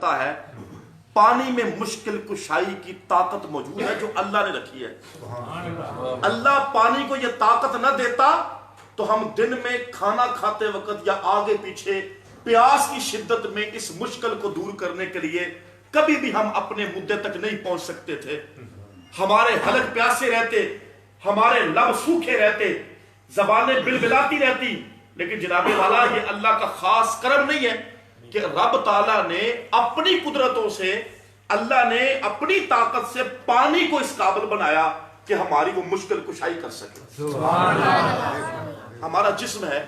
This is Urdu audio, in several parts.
کرتا ہے پانی میں مشکل کشائی کی طاقت موجود ہے جو اللہ نے رکھی ہے. اللہ پانی کو یہ طاقت نہ دیتا تو ہم دن میں کھانا کھاتے وقت یا آگے پیچھے پیاس کی شدت میں اس مشکل کو دور کرنے کے لیے کبھی بھی ہم اپنے مدے تک نہیں پہنچ سکتے تھے. ہمارے حلق پیاسے رہتے, ہمارے لب سوکھے رہتے, زبانیں بلبلاتی رہتی. لیکن جناب والا یہ اللہ کا خاص کرم نہیں ہے کہ رب تعالیٰ نے اپنی قدرتوں سے, اللہ نے اپنی طاقت سے پانی کو اس قابل بنایا کہ ہماری وہ مشکل کشائی کر سکے. ہمارا جسم ہے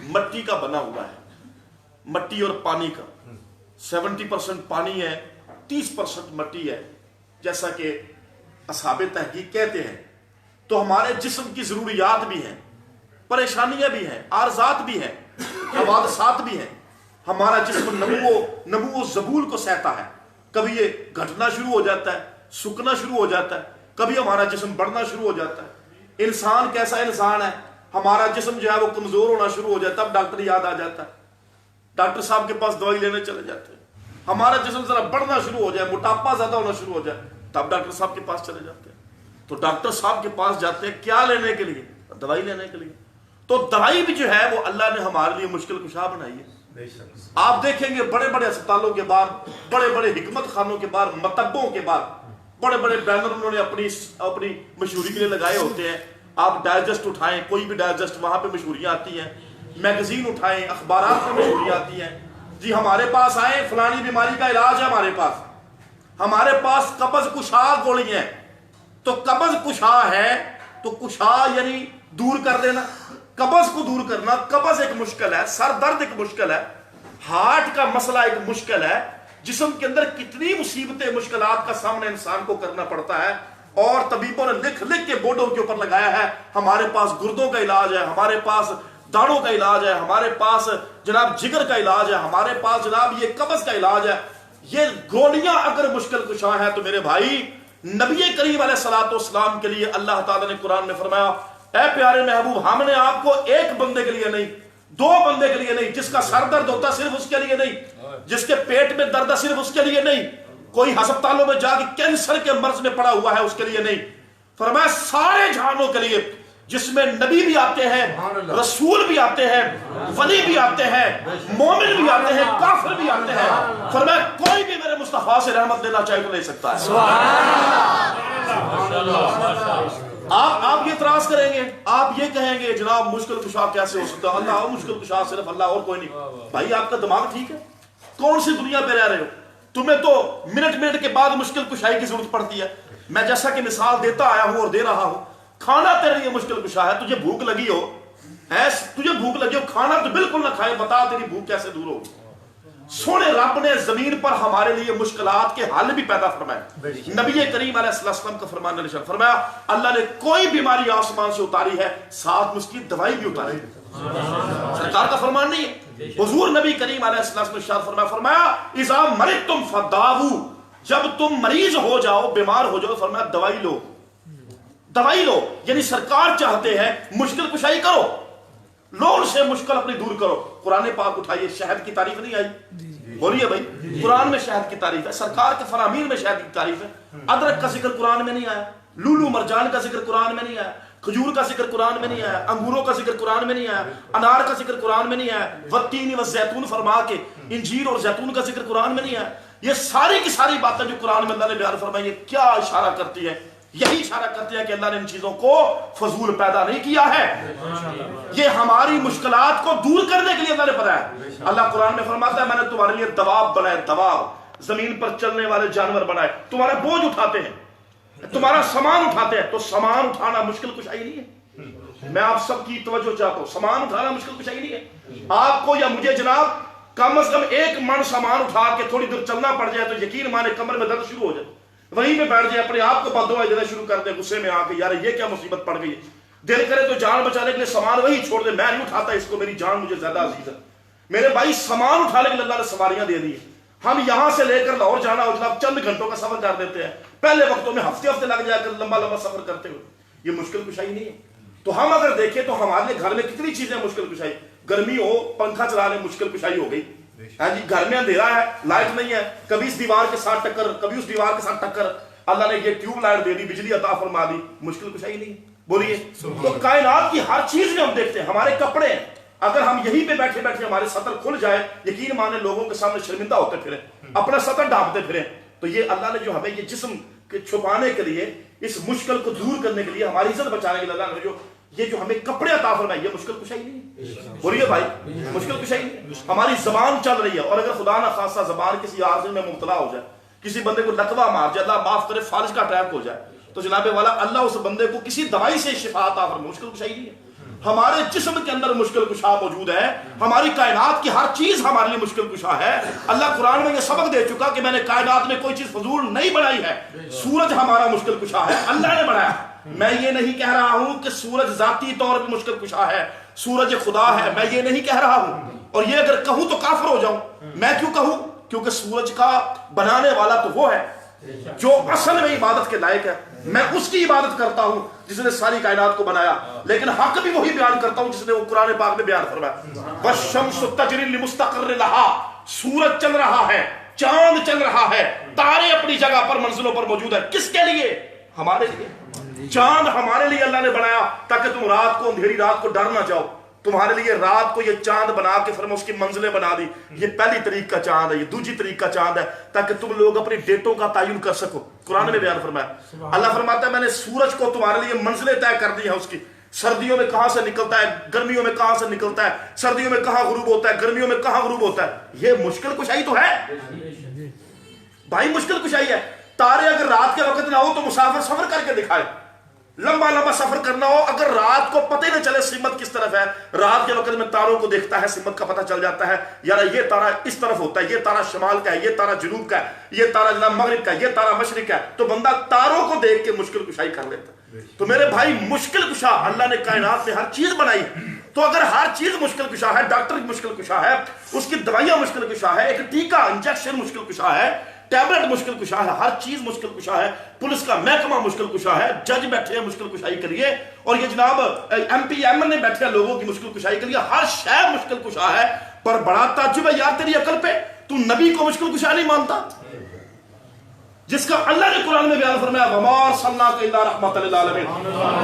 مٹی کا بنا ہوا ہے, مٹی اور پانی کا. 70% پانی ہے, 30% مٹی ہے, جیسا کہ اصحاب تحقیق کہتے ہیں. تو ہمارے جسم کی ضروریات بھی ہیں, پریشانیاں بھی ہیں, عارضات بھی ہیں, حوادثات بھی ہیں. ہمارا جسم نمو و زبول کو سہتا ہے. کبھی یہ گھٹنا شروع ہو جاتا ہے, سکنا شروع ہو جاتا ہے, کبھی ہمارا جسم بڑھنا شروع ہو جاتا ہے. انسان کیسا انسان ہے, ہمارا جسم جو ہے وہ کمزور ہونا شروع ہو جاتا ہے, اب ڈاکٹر یاد آ جاتا ہے, ڈاکٹر صاحب کے پاس دوائی لینے چلے جاتے ہیں. ہمارا جسم ذرا بڑھنا شروع ہو جائے, موٹاپا زیادہ ہونا شروع ہو جائے, تب ڈاکٹر صاحب کے پاس چلے جاتے ہیں. تو ڈاکٹر صاحب کے پاس جاتے ہیں کیا لینے کے لیے؟ دوائی لینے کے لیے. تو دوائی بھی جو ہے وہ اللہ نے ہمارے لیے مشکل کشا بنائی ہے. آپ دیکھیں گے بڑے بڑے اسپتالوں کے باہر, بڑے بڑے حکمت خانوں کے باہر, مطبوں کے باہر بڑے بڑے بینر انہوں نے اپنی مشہوری کے لیے لگائے ہوتے ہیں. آپ ڈائجسٹ اٹھائیں, کوئی بھی ڈائجسٹ, وہاں پہ مشہوریاں آتی ہیں. میگزین اٹھائیں, اخبارات میں مشہوریاں آتی ہیں. جی ہمارے پاس آئیں, فلانی بیماری کا علاج ہے ہمارے پاس. ہمارے پاس قبض کشا گولی ہیں. تو قبض کشا ہے تو کشا یعنی دور کر دینا, قبض کو دور کرنا. قبض ایک مشکل ہے, سر درد ایک مشکل ہے, ہارٹ کا مسئلہ ایک مشکل ہے. جسم کے اندر کتنی مصیبتیں, مشکلات کا سامنا انسان کو کرنا پڑتا ہے. اور طبیبوں نے لکھ لکھ کے بورڈوں کے اوپر لگایا ہے ہمارے پاس گردوں کا علاج ہے, ہمارے پاس داڑوں کا علاج ہے, ہمارے پاس جناب جگر کا علاج ہے, ہمارے پاس جناب یہ قبض کا علاج ہے. یہ گولیاں اگر مشکل کشا ہیں تو میرے بھائی نبی کریم علیہ الصلوۃ والسلام کے لیے اللہ تعالیٰ نے قرآن میں فرمایا, اے پیارے محبوب, ہم نے آپ کو ایک بندے کے لیے نہیں, 2 بندے کے لیے نہیں, جس کا سر درد ہوتا صرف اس کے لیے نہیں, جس کے پیٹ میں درد ہے صرف اس کے لیے نہیں, کوئی ہسپتالوں میں جا کے کینسر کے مرض میں پڑا ہوا ہے اس کے لیے نہیں, فرمایا سارے جہانوں کے لیے, جس میں نبی بھی آتے ہیں, رسول بھی آتے ہیں, ولی بھی آتے ہیں, مومن بھی آتے ہیں, کافر بھی آتے ہیں. فرمایا کوئی بھی میرے مصطفیٰ سے رحمت لینا چاہے تو لے سکتا ہے. آپ یہ اعتراض کریں گے, آپ یہ کہیں گے جناب مشکل کشا کیسے ہو سکتا ہے, اللہ مشکل کشا صرف اللہ اور کوئی نہیں. بھائی آپ کا دماغ ٹھیک ہے؟ کون سی دنیا پہ رہ رہے ہو؟ تمہیں تو منٹ کے بعد مشکل کشائی کی ضرورت پڑتی ہے. میں جیسا کہ مثال دیتا آیا ہوں اور دے رہا ہوں, کھانا تیرے لیے مشکل کشا ہے. تجھے بھوک لگی ہو, کھانا تو بالکل نہ کھائے, بتا تیری بھوک کیسے دور ہوگی. سونے رب نے زمین پر ہمارے لیے مشکلات کے حل بھی پیدا فرمائے. نبی کریم علیہ السلام کا فرمان نشان فرمایا, اللہ نے کوئی بیماری آسمان سے اتاری ہے, ساتھ میں اس کی دوائی بھی اتاری ہے. سرکار کا فرمان نہیں ہے, حضور نبی کریم علیہ السلام نے فرمایا اذا مرضتم فداؤ, جب تم مریض ہو جاؤ, بیمار ہو جاؤ, فرمایا دوائی لو, دوائی لو. یعنی سرکار چاہتے ہیں مشکل کشائی کرو, لو ان سے مشکل اپنی دور کرو. قرآن پاک اٹھائیے, شہد کی تعریف نہیں آئی؟ بولیے بھائی, قرآن میں شہد کی تعریف ہے, سرکار کے فرامین میں شہد کی تعریف ہے. ادرک کا ذکر قرآن میں نہیں آیا, لولو مرجان کا ذکر قرآن میں نہیں آیا, کھجور کا ذکر قرآن میں نہیں آیا, انگوروں کا ذکر قرآن میں نہیں آیا, انار کا ذکر قرآن میں نہیں آیا, والتین والزیتون فرما کے انجیر اور زیتون کا ذکر قرآن میں نہیں آیا. یہ ساری کی ساری باتیں جو قرآن میں اللہ نے بیان فرمائی ہے, کیا اشارہ کرتی ہے؟ یہی اشارہ کرتے ہیں کہ اللہ نے ان چیزوں کو فضول پیدا نہیں کیا ہے, یہ ہماری مشکلات کو دور کرنے کے لیے اللہ نے بنایا. اللہ قرآن میں فرماتا ہے میں نے تمہارے لیے دواب بنائے, دواب, زمین پر چلنے والے جانور بنائے, تمہارا بوجھ اٹھاتے ہیں, تمہارا سامان اٹھاتے ہیں. تو سامان اٹھانا مشکل کشائی نہیں ہے. میں آپ سب کی توجہ چاہتا ہوں, سامان اٹھانا مشکل کشائی نہیں ہے. آپ کو یا مجھے جناب کم از کم 1 من سامان اٹھا کے تھوڑی دور چلنا پڑ جائے تو یقین مانے کمر میں درد شروع ہو جائے, وہیں پہ بیٹھ جائے, اپنے آپ کو بددعا دینا شروع کر دے, غصے میں آ کے یار یہ کیا مصیبت پڑ گئی ہے. دل کرے تو جان بچانے کے لیے سامان وہی چھوڑ دے, میں نہیں اٹھاتا اس کو, میری جان مجھے زیادہ عزیز ہے. میرے بھائی سامان اٹھانے کے لیے اللہ نے سواریاں دے دی ہیں. ہم یہاں سے لے کر لاہور جانا ہو جناب چند گھنٹوں کا سفر کر دیتے ہیں, پہلے وقتوں میں ہفتے لگ جایا کر لمبا سفر کرتے ہوئے. یہ مشکل کشائی نہیں ہے. تو ہم اگر دیکھیں تو ہمارے گھر میں کتنی چیزیں مشکل کشائی, گرمی ہو پنکھا چلا لیں مشکل کشائی ہو گئی, ہاں جی، گھر میں اندھیرا ہے، لائٹ نہیں ہے، کبھی اس دیوار کے ساتھ ٹکر، کبھی اس دیوار کے ساتھ ٹکر، اللہ نے یہ ٹیوب لائٹ دے دی، بجلی عطا فرما دی، مشکل کچھ ہی نہیں. بولیے. تو کائنات کی ہر چیز میں ہم دیکھتے ہیں، ہمارے کپڑے ہیں، اگر ہم یہیں پہ بیٹھے بیٹھے ہمارے سطر کھل جائے، یقین مانے لوگوں کے سامنے شرمندہ ہوتے پھریں، اپنا سطر ڈھانپتے پھریں. تو یہ اللہ نے جو ہمیں یہ جسم کے چھپانے کے لیے، اس مشکل کو دور کرنے کے لیے، ہماری عزت بچانے کے لیے اللہ نے یہ جو ہمیں کپڑے عطا فرمائے، یہ مشکل کچھ ہی نہیں. بولیے بھائی، مشکل کچھ ہی نہیں. ہماری زبان چل رہی ہے، اور اگر خدا نہ خاصہ زبان کسی عارض میں مبتلا ہو جائے، کسی بندے کو لقوہ مار جائے، اللہ معاف کرے فالج کا اٹیک ہو جائے، تو جناب والا اللہ اس بندے کو کسی دوائی سے شفا عطا فرمائے. مشکل کچھ ہی نہیں ہے. ہمارے جسم کے اندر مشکل کشا موجود ہے، ہماری کائنات کی ہر چیز ہمارے لیے مشکل کشا ہے. اللہ قرآن میں یہ سبق دے چکا کہ میں نے کائنات میں کوئی چیز فضول نہیں بنائی ہے. سورج ہمارا مشکل کشا ہے، اللہ نے بنایا. میں یہ نہیں کہہ رہا ہوں کہ سورج ذاتی طور پر مشکل کشا ہے، سورج خدا ہے، میں یہ نہیں کہہ رہا ہوں. اور یہ اگر کہوں تو کافر ہو جاؤں. میں کیوں کہوں؟ کیونکہ سورج کا بنانے والا تو وہ ہے جو اصل میں عبادت کے لائق ہے. میں اس کی عبادت کرتا ہوں جس نے ساری کائنات کو بنایا، لیکن حق بھی وہی بیان کرتا ہوں جس نے وہ قرآن پاک میں بیان فرمایا. وَالشَّمْسُ تَجْرِي لِمُسْتَقَرٍّ لَهَا. سورج چل رہا ہے، چاند چل رہا ہے، تارے اپنی جگہ پر منزلوں پر موجود ہے. کس کے لیے؟ ہمارے لیے. چاند ہمارے لیے اللہ نے بنایا تاکہ تم رات کو، اندھیری رات کو ڈر نہ جاؤ. تمہارے لیے رات کو یہ چاند بنا کے فرما اس کی منزلیں بنا دی. یہ پہلی طریق کا چاند ہے، یہ دوسری طریق کا چاند ہے تاکہ تم لوگ اپنی ڈیٹوں کا تعین کر سکو. قرآن میں بیان فرمایا. اللہ فرماتا ہے میں نے سورج کو تمہارے لیے منزلیں طے کر دی ہیں اس کی. سردیوں میں کہاں سے نکلتا ہے، گرمیوں میں کہاں سے نکلتا ہے، سردیوں میں کہاں غروب ہوتا ہے، گرمیوں میں کہاں غروب ہوتا ہے. یہ مشکل کشائی تو ہے بھائی، مشکل کشائی ہے. تارے اگر رات کے وقت نہ ہو تو مسافر سفر کر کے دکھائے. لمبا لمبا سفر کرنا ہو، اگر رات کو پتہ نہ چلے سمت کس طرف ہے، رات کے وقت میں تاروں کو دیکھتا ہے، سمت کا پتہ چل جاتا ہے. یار یہ تارا اس طرف ہوتا ہے، یہ تارا شمال کا ہے، یہ تارا جنوب کا ہے، یہ تارا جناب مغرب کا ہے، یہ تارا مشرق ہے. تو بندہ تاروں کو دیکھ کے مشکل کشائی کر لیتا. تو میرے بھائی مشکل کشا اللہ نے کائنات میں ہر چیز بنائی. تو اگر ہر چیز مشکل کشا ہے، ڈاکٹر مشکل کشا ہے، اس کی دوائیاں مشکل کشا ہے، ایک ٹیکا انجیکشن مشکل کشا ہے، ٹیبلٹ مشکل کشا ہے، ہر چیز مشکل کشا ہے، پولیس کا محکمہ مشکل کشا ہے، جج بیٹھے ہیں مشکل کشائی کے لیے، اور یہ جناب ایم پی ایم نے بیٹھے ہیں لوگوں کی مشکل کشائی کے لیے. ہر شے مشکل کشا ہے. پر بڑا تعجب ہے یار تیری عقل پہ، تو نبی کو مشکل کشا نہیں مانتا جس کا اللہ نے قرآن میں بیان فرمایا وَمَا أَرْسَلْنَاكَ إِلَّا رَحْمَةً لِلْعَالَمِينَ.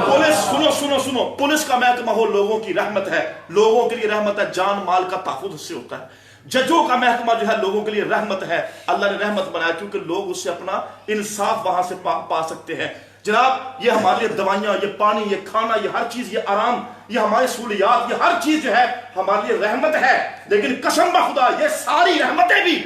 پولیس سنو سنو، پولیس کا محکمہ ہو لوگوں کی رحمت ہے، لوگوں کے لیے رحمت ہے، جان مال کا تحفظ اس سے ہوتا ہے. ججوں کا محکمہ جو ہے لوگوں کے لیے رحمت ہے، اللہ نے رحمت بنایا کیونکہ لوگ اس سے اپنا انصاف وہاں سے پا سکتے ہیں. جناب یہ ہمارے لیے دوائیاں، یہ پانی، یہ کھانا، یہ ہر چیز، یہ آرام، یہ ہماری سہولیات، یہ ہر چیز جو ہے ہمارے لیے رحمت ہے. لیکن قسم بخدا یہ ساری رحمتیں بھی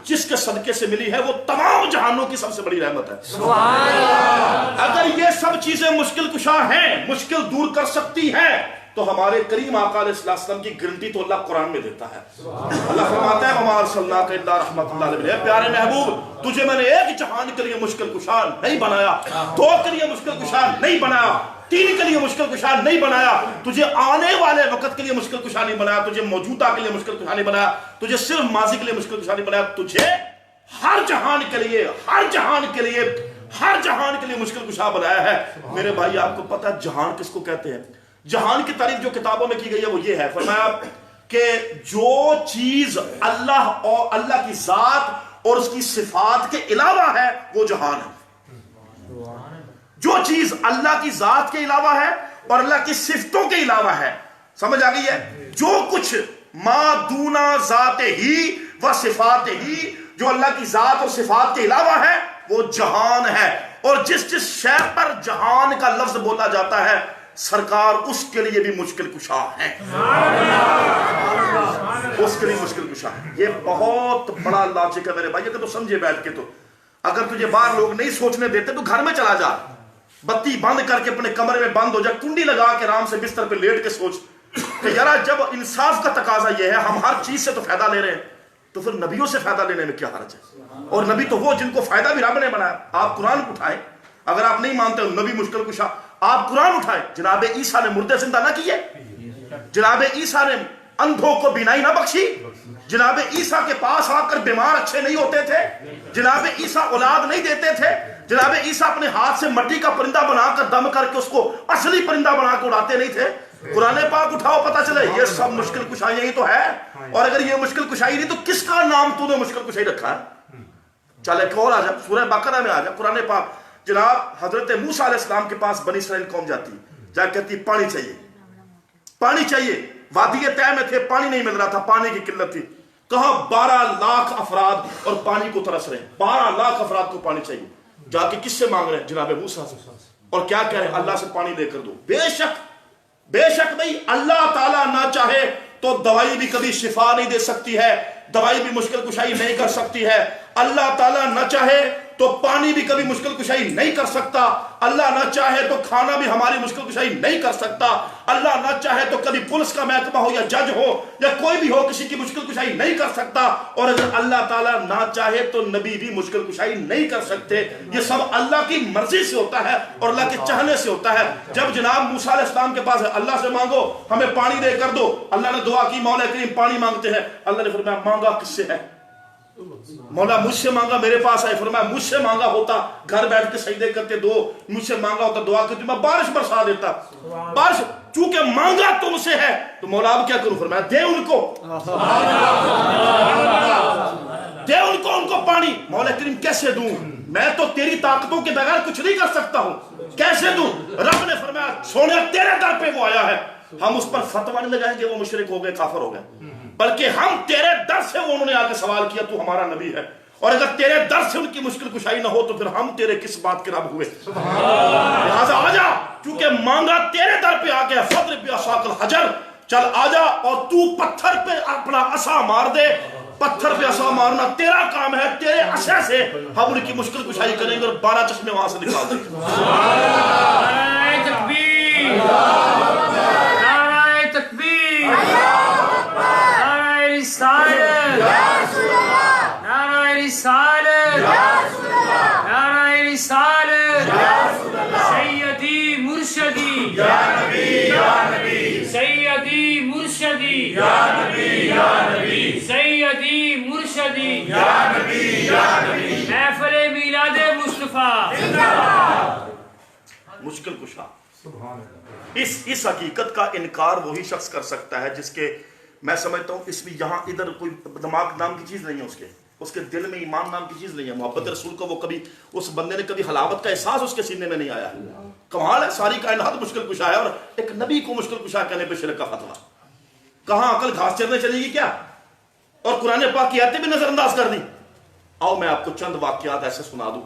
جس کے صدقے سے ملی ہے وہ تمام جہانوں کی سب سے بڑی رحمت ہے. سبحان اللہ. اگر یہ سب چیزیں مشکل کشا ہیں، مشکل دور کر سکتی ہیں، تو ہمارے کریم آقا علیہ السلام کی گارنٹی تو اللہ قرآن میں دیتا ہے. اللہ فرماتا ہے وَمَا أَرْسَلْنَاكَ إِلَّا رَحْمَةً لِلْعَالَمِينَ. پیارے محبوب تجھے میں نے ایک جہان کے لیے مشکل کشا نہیں بنایا، دو کے لیے مشکل کشا نہیں بنایا، تین کے لیے مشکل کشا نہیں بنایا، تجھے آنے والے وقت کے لیے مشکل کشا نہیں بنایا، تجھے موجودہ کے لیے مشکل کشا نہیں بنایا، تجھے صرف ماضی کے لیے مشکل کشا نہیں بنایا، تجھے ہر جہان کے لیے، ہر جہان کے لیے، ہر جہان کے لیے مشکل کشا بنایا ہے. میرے بھائی آپ کو پتہ ہے جہان کس کو کہتے ہیں؟ جہان کی تعریف جو کتابوں میں کی گئی ہے وہ یہ ہے، فرمایا کہ جو چیز اللہ اور اللہ کی ذات اور اس کی صفات کے علاوہ ہے وہ جہان ہے. جو چیز اللہ کی ذات کے علاوہ ہے اور اللہ کی صفتوں کے علاوہ ہے، سمجھ آ گئی ہے؟ جو کچھ ما دون ذات ہی و صفات ہی، جو اللہ کی ذات اور صفات کے علاوہ ہے وہ جہان ہے. اور جس جس شے پر جہان کا لفظ بولا جاتا ہے سرکار اس کے لیے بھی مشکل کشا ہے، اس کے لیے مشکل کشا ہے. یہ بہت بڑا لاجک ہے میرے بھائی، اگر تو سمجھے بیٹھ کے. تو اگر تجھے باہر لوگ نہیں سوچنے دیتے تو گھر میں چلا جا، بتی بند کر کے اپنے کمرے میں بند ہو جا، کنڈی لگا کے آرام سے بستر پہ لیٹ کے سوچ کہ یار جب انصاف کا تقاضا یہ ہے، ہم ہر چیز سے تو فائدہ لے رہے ہیں، تو پھر نبیوں سے فائدہ لینے میں کیا حرج ہے؟ اور نبی تو وہ جن کو فائدہ بھی رب نے بنایا. آپ قرآن اٹھائے، اگر آپ نہیں مانتے ہو نبی مشکل کشا، آپ قرآن اٹھائے. جناب عیسیٰ نے مردے زندہ نہ کیے، جناب عیسیٰ نے اندھوں کو بینائی نہ بخشی، جناب عیسیٰ کے پاس آ کر بیمار اچھے نہیں ہوتے تھے، جناب عیسیٰ اولاد نہیں دیتے تھے، جناب عیسیٰ اپنے ہاتھ سے مٹی کا پرندہ بنا کر دم کر کے اس کو اصلی پرندہ بنا کے اڑاتے نہیں تھے. قرآن پاک اٹھاؤ پتہ چلے یہ سب مشکل کشائیاں ہی تو ہے. اور اگر یہ مشکل کشائی نہیں تو کس کا نام تو نے مشکل کشائی رکھا ہے؟ چل ایک اور آ جا سورہ بقرہ میں آ جا. قرآن پاک جناب حضرت موسیٰ علیہ السلام کے پاس بنی اسرائیل قوم جاتی جا کہتی پانی چاہیے پانی چاہیے. وادی طے میں تھے پانی نہیں مل رہا تھا پانی کی قلت تھی. کہا 12 لاکھ افراد اور پانی کو ترس رہے ہیں 12 لاکھ افراد کو پانی چاہیے. جا کے کس سے مانگ رہے ہیں؟ جناب موسیٰ سے. اور کیا کہہ رہے ہیں؟ اللہ سے پانی لے کر دو. بے شک بھائی اللہ تعالیٰ نہ چاہے تو دوائی بھی کبھی شفا نہیں دے سکتی ہے, دوائی بھی مشکل کشائی نہیں کر سکتی ہے. اللہ تعالیٰ نہ چاہے تو پانی بھی کبھی مشکل کشائی نہیں کر سکتا. اللہ نہ چاہے تو کھانا بھی ہماری مشکل کشائی نہیں کر سکتا. اللہ نہ چاہے تو کبھی پولیس کا محکمہ ہو یا جج ہو یا کوئی بھی ہو کسی کی مشکل کشائی نہیں کر سکتا. اور اگر اللہ تعالیٰ نہ چاہے تو نبی بھی مشکل کشائی نہیں کر سکتے. یہ سب اللہ کی مرضی سے ہوتا ہے اور اللہ کے چاہنے سے ہوتا ہے. جب جناب موسیٰ علیہ السلام کے پاس ہے اللہ سے مانگو ہمیں پانی دے کر دو, اللہ نے دعا کی مولا کریم پانی مانگتے ہیں. اللہ نے فرمایا مانگا کس سے ہے؟ مولا مجھ سے مانگا میرے پاس آئے. فرمایا مجھ سے مانگا ہوتا گھر بیٹھ کے سجدے کرتے دو, مجھ سے مانگا ہوتا دعا کرتے میں بارش برسا دیتا. بارش چونکہ مانگا تم سے ہے تو مولا اب کیا کروں؟ فرمایا دے ان کو دے ان کو پانی. مولا کریم کیسے دوں؟ میں تو تیری طاقتوں کے بغیر کچھ نہیں کر سکتا ہوں, کیسے دوں؟ رب نے فرمایا سونے تیرے در پہ وہ آیا ہے, ہم اس پر فتویٰ نہیں لگائیں گے وہ مشرک ہو گئے کافر ہو گئے, بلکہ ہم تیرے در سے انہوں نے آ کے سوال کیا تو ہمارا نبی ہے, اور اگر تیرے در سے ان کی مشکل کشائی نہ ہو تو پھر ہم تیرے کس بات کے رب ہوئے؟ لہذا آ جا, کیونکہ مانگا تیرے در پہ آ گیا. فضرب بعصاک الحجر, چل آ جا اور تو پتھر پہ اپنا عصا مار دے. پتھر پہ عصا مارنا تیرا کام ہے, تیرے عصا سے ہم ان کی مشکل کشائی کریں گے اور 12 چشمے وہاں سے نکال دیں گے. نعرہ تکبیر, نعرہ تکبیر, نعرہ رسالت, نعرہ رسالت, نعرہ رسالت, سیدی مرشدی یا نبی یا نبی, سیدی مرشدی یا نبی یا نبی, سیدی مرشدی یا نبی یا نبی, محفل میلاد مصطفیٰ مشکل کشا. اس حقیقت کا انکار وہی شخص کر سکتا ہے جس کے, میں سمجھتا ہوں اس میں یہاں ادھر کوئی دماغ نام کی چیز نہیں ہے, اس کے دل میں ایمان نام کی چیز نہیں ہے. محبت رسول کو وہ کبھی, اس بندے نے کبھی حلاوت کا احساس اس کے سینے میں نہیں آیا. کمال ہے, ساری کائنات مشکل کشا ہے اور ایک نبی کو مشکل کشا کہنے پہ شرک کا فتویٰ. کہاں عقل گھاس چرنے چلے گی کیا؟ اور قرآن پاک کی آیتیں بھی نظر انداز کر دی. آؤ میں آپ کو چند واقعات ایسے سنا دوں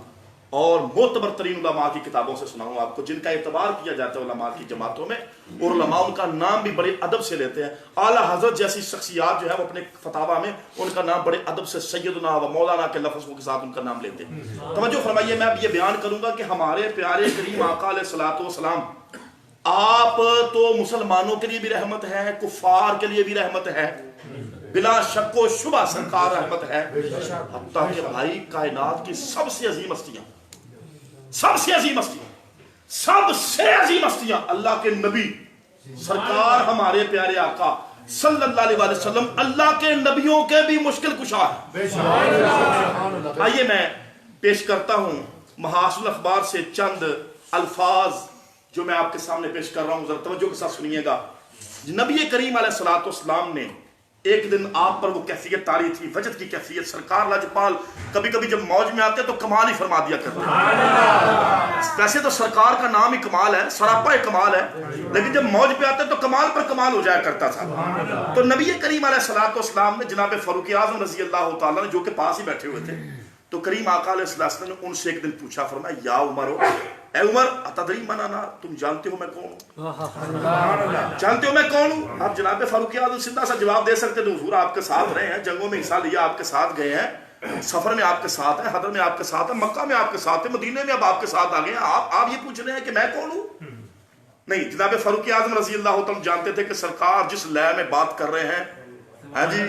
اور معتبر ترین علماء کی کتابوں سے سناؤں آپ کو, جن کا اعتبار کیا جاتا ہے علماء کی جماعتوں میں, اور علماء ان کا نام بھی بڑے ادب سے لیتے ہیں. اعلیٰ حضرت جیسی شخصیات جو ہے وہ اپنے فتاوا میں ان کا نام بڑے ادب سے سیدنا و مولانا کے لفظوں کے ساتھ ان کا نام لیتے ہیں. توجہ فرمائیے, میں اب یہ بیان کروں گا کہ ہمارے پیارے کریم آقا علیہ الصلوۃ والسلام آپ تو مسلمانوں کے لیے بھی رحمت ہے, کفار کے لیے بھی رحمت ہے, بلا شک و شبہ سرکار رحمت ہے. حتیٰ کہ بھائی کائنات کی سب سے عظیم ہستیاں, سب سے عظیم ہستیاں, سب سے عظیم ہستیاں اللہ کے نبی سرکار ہمارے پیارے آقا صلی اللہ علیہ وسلم اللہ کے نبیوں کے بھی مشکل کشا ہے. آئیے میں پیش کرتا ہوں محاسن اخبار سے چند الفاظ جو میں آپ کے سامنے پیش کر رہا ہوں, ذرا توجہ کے ساتھ سنیے گا. نبی کریم علیہ الصلوۃ والسلام نے ایک دن آپ پر وہ کیفیت تاری تھی, وجد کی کیفیت. سرکار لاجپال کبھی کبھی جب موج میں آتے تو کمال ہی فرما دیا کرتے. ویسے تو سرکار کا نام ہی کمال ہے, سراپا کمال ہے, لیکن جب موج پہ آتے تو کمال پر کمال ہو جایا کرتا تھا. تو نبی کریم علیہ الصلوۃ والسلام نے جناب فاروق اعظم رضی اللہ تعالیٰ نے جو کہ پاس ہی بیٹھے ہوئے تھے, تو کریم آقا علیہ السلام نے ان سے ایک دن پوچھا, فرمایا یا عمر, اے عمر اتدری من انا, تم جانتے ہو میں کون ہوں؟ جانتے ہو میں کون ہوں؟ آپ جناب فاروق اعظم سیدھا سا جواب دے سکتے تھے, حضور آپ کے ساتھ رہے ہیں, جنگوں میں حصہ لیا, آپ کے ساتھ گئے ہیں, سفر میں آپ کے ساتھ ہیں, حضر میں آپ کے ساتھ ہیں, مکہ میں آپ کے ساتھ ہیں, مدینے میں اب آپ کے ساتھ آ گئے ہیں, آپ یہ پوچھ رہے ہیں کہ میں کون ہوں؟ نہیں, جناب فاروق اعظم رضی اللہ تعالیٰ جانتے تھے کہ سرکار جس لے میں بات کر رہے ہیں, ہاں جی,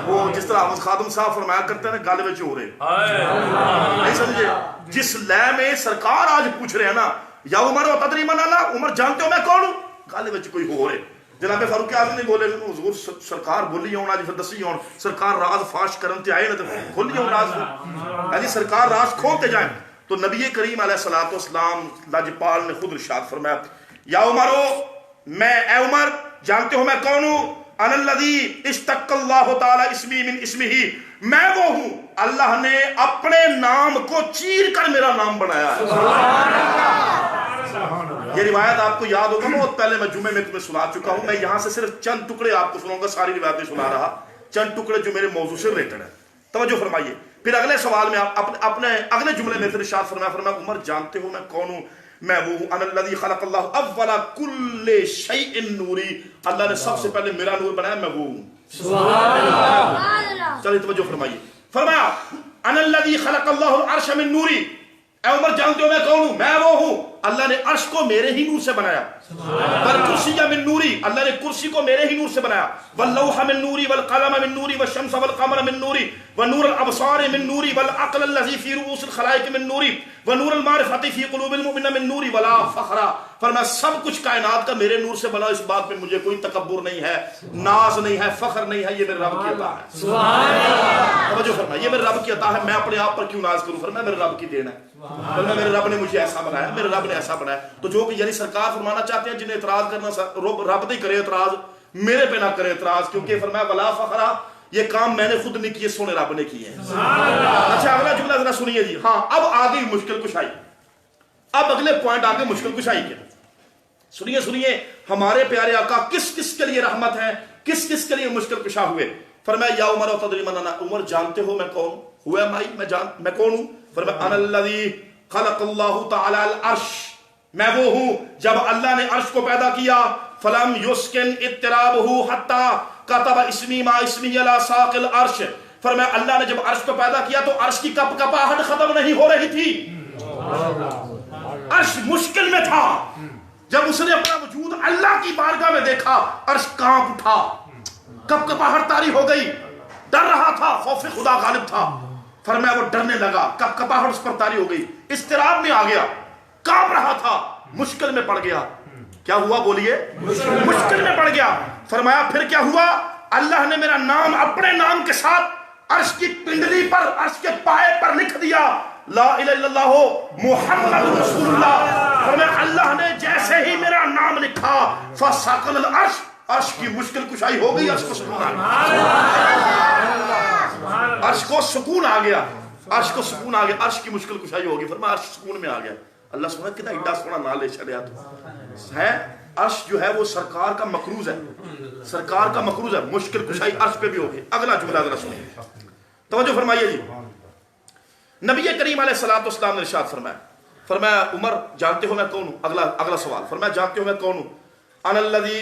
وہ جس طرح حافظ خادم صاحب فرمایا کرتے ہیں نا, گالے میں چورے, نہیں سمجھے, جس لے میں سرکار آج پوچھ رہے ہیں نا, یا عمر و تدری من انا, عمر جانتے ہو میں کون ہوں, گالے میں کوئی ہو رہے. جناب فاروق اعظم نے بولے, حضور سرکار بولی ہونا جی, پھر دسی ہون سرکار راز فاش کرن تے آئے نا, تو کھولی ہون راز, ہاں جی, سرکار راز کھولتے جائیں. تو نبی کریم علیہ الصلوۃ والسلام لاجپال نے خود ارشاد فرمایا, یا عمرو میں اے عمر جانتے ہو میں کون ہوں؟ انا الذی اشتق اللہ تعالی اسمی من اسمہ، میں وہ ہوں اللہ نے اپنے نام کو چیر کر میرا نام بنایا ہے۔ یہ روایت آپ کو یاد ہوگا، بہت پہلے میں جمعے میں تمہیں سنا چکا ہوں، میں یہاں سے صرف چند ٹکڑے آپ کو سناؤں گا، ساری روایت نہیں سنا رہا، چند ٹکڑے جو میرے موضوع سے ریلیٹڈ ہیں، توجہ فرمائیے۔ پھر اگلے سوال میں آپ اپنے اگلے جملے میں پھر ارشاد فرمایا عمر جانتے ہو میں کون ہوں؟ میں وہ ہوں انا الذی خلق اللہ اول کل شیء نوری، اللہ نے سب سے پہلے میرا نور بنایا، میں وہ ہوں۔ سبحان اللہ۔ چلیے توجہ فرمائیے، فرمایا انا الذی خلق اللہ العرش من نوری، اے عمر جانتے ہو میں کون ہوں؟ میں وہ ہوں اللہ نے عرش کو میرے ہی نور سے بنایا، والکرسی من نوری، اللہ نے کرسی کو میرے ہی نور سے بنایا، واللوح من نوری، والقلم من نوری، والشمس والقمر من نوری، ونور الابصار من نوری، والعقل الذی فی رؤوس الخلائق من نوری، ونور المعرفۃ فی قلوب المؤمنین من نوری، ولا فخر، فرمایا سب کچھ کائنات کا میرے نور سے بنا، اس بات پہ مجھے کوئی تکبر نہیں ہے، ناز نہیں ہے، فخر نہیں ہے، یہ میرے رب کی عطا ہے۔ سبحان اللہ۔ توجہ فرمائیے، یہ میرے رب کی عطا ہے، میں اپنے آپ پر کیوں ناز کروں؟ فرمایا میرے رب کی دین ہے، فرمایا میرے رب نے مجھے ایسا بنایا، میرے رب نے ایسا بنایا۔ تو جو کہ یعنی سرکار فرمانا چاہتے ہیں جنہیں اعتراض کرنا رب نہیں کرے اعتراض، میرے پہ نہ کرے اعتراض، کیونکہ فرمایا ولا فخرا، یہ کام میں نے خود نہیں کیے، سونے رب نے کیے ہیں۔ اچھا اگلا جملہ ذرا سنیے جی، ہاں اب آگے مشکل کشائی، اب اگلے پوائنٹ آگے مشکل کشائی کے، سنیے سنیے ہمارے پیارے آقا کس کس کے لیے رحمت ہے، کس کس کے لیے مشکل کشا ہوئے۔ فرمایا یا عمر تدری من انا، عمر جانتے ہو میں کون ہوا؟ میں کون ہوں؟ فرمایا انا الذی خلق اللہ تعالی العرش، میں وہ ہوں جب اللہ نے عرش کو پیدا کیا، فلم یسکن اضطرابہ حتی کتب اسمی ما اسمی علی ساق العرش، فرمایا اللہ نے جب عرش کو پیدا کیا تو عرش کی کپ کپاہٹ ختم نہیں ہو رہی تھی، عرش مشکل میں تھا، جب اس نے اپنا وجود اللہ کی بارگاہ میں دیکھا عرش کانپ اٹھا، کپ کپاہٹ طاری ہو گئی، ڈر رہا تھا، خوف خدا غالب تھا، فرمایا وہ ڈرنے لگا، کپ کپاہٹ اس پر طاری ہو گئی، اضطراب میں آ گیا، کانپ رہا تھا، مشکل میں پڑ گیا۔ کیا ہوا بولیے؟ مشکل میں پڑ گیا۔ فرمایا پھر کیا ہوا؟ اللہ نے میرا نام اپنے نام کے ساتھ عرش کی پنڈلی پر، عرش کے پائے پر لکھ دیا، لا الہ الا اللہ محمد رسول اللہ۔ فرمایا اللہ نے جیسے ہی میرا نام لکھا، فسقل العرش، عرش کی مشکل کشائی ہو گئی، عرش کو سکون آ گیا، عرش کو سکون آ گیا، عرش کو سکون آ گیا، عرش کی مشکل کشائی ہوگی۔ فرمایا عرش سکون میں آ گیا۔ اللہ سبحانہ کتنا ایڈا سونا نام لے چلے ہے، عرش جو ہے وہ سرکار کا مقروض ہے، سرکار کا مقروض ہے، مشکل کشائی عرش پہ بھی ہوگی۔ اگلا جملہ ذرا سنیے، توجہ فرمائیے جی، نبی کریم علیہ الصلوۃ والسلام نے ارشاد فرمایا، فرمایا عمر جانتے ہو میں کون ہوں؟ اگلا سوال، فرمایا جانتے ہو میں کون ہوں؟ انا الذی